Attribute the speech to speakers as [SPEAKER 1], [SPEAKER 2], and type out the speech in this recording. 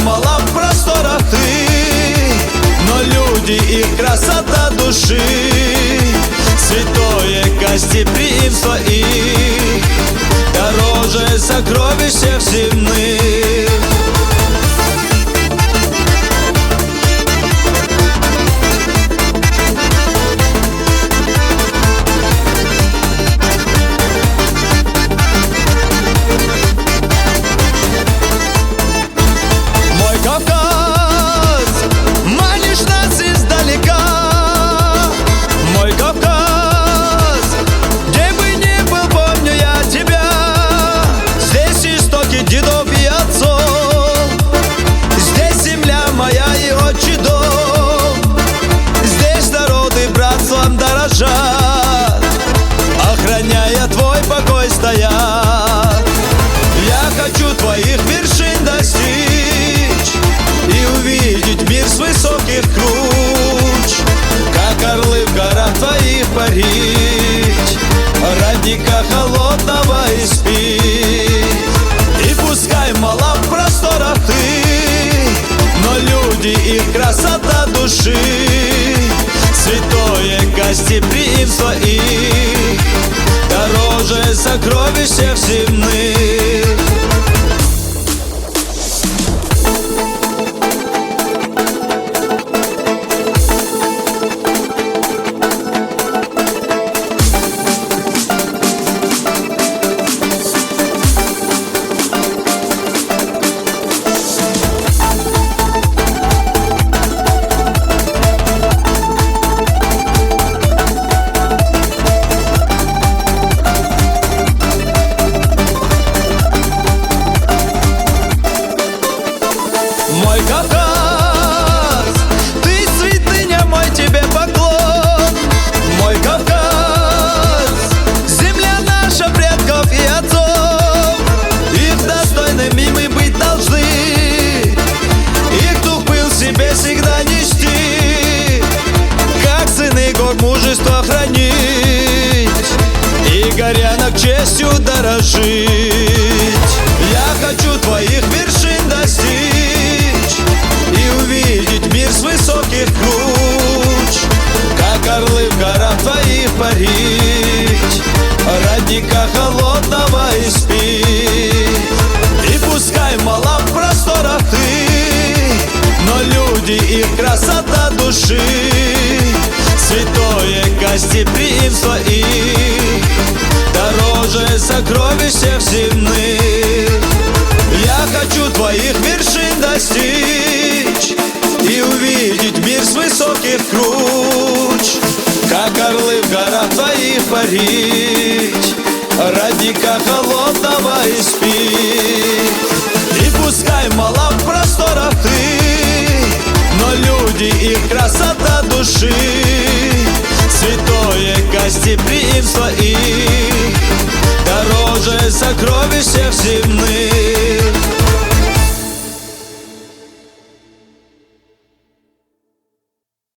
[SPEAKER 1] мала в просторах ты, но люди и красота души, святое гостеприимство их дороже сокровищ всех земных. Охраняя твой покой стоят. Я хочу твоих вершин достичь и увидеть мир с высоких круч, как орлы в горах твоих парить, родника холодного испить. И пускай мала в просторах ты, но люди и красота души, святое гостеприимство их дороже сокровищ всех земных. Мой Кавказ, ты святыня, мой тебе поклон. Мой Кавказ, земля наша предков и отцов, их достойными мы быть должны. Их дух был в себе всегда нести, как сыны гор мужество хранить и горянок честью дорожить. Я хочу твоих вершин достичь и увидеть мир с высоких круч, как орлы в горах твоих парить, родника холодного испить. И пускай мала в просторах ты, но люди и красота души, святое гостеприимство их дороже сокровищ всех земных. Я хочу твоих вершин достичь и увидеть мир с высоких круч, как орлы в горах твоих парить, родника холодного испить. И пускай мала в просторах ты, но люди и красота души, святое гостеприимство их дороже сокровищ всех земных.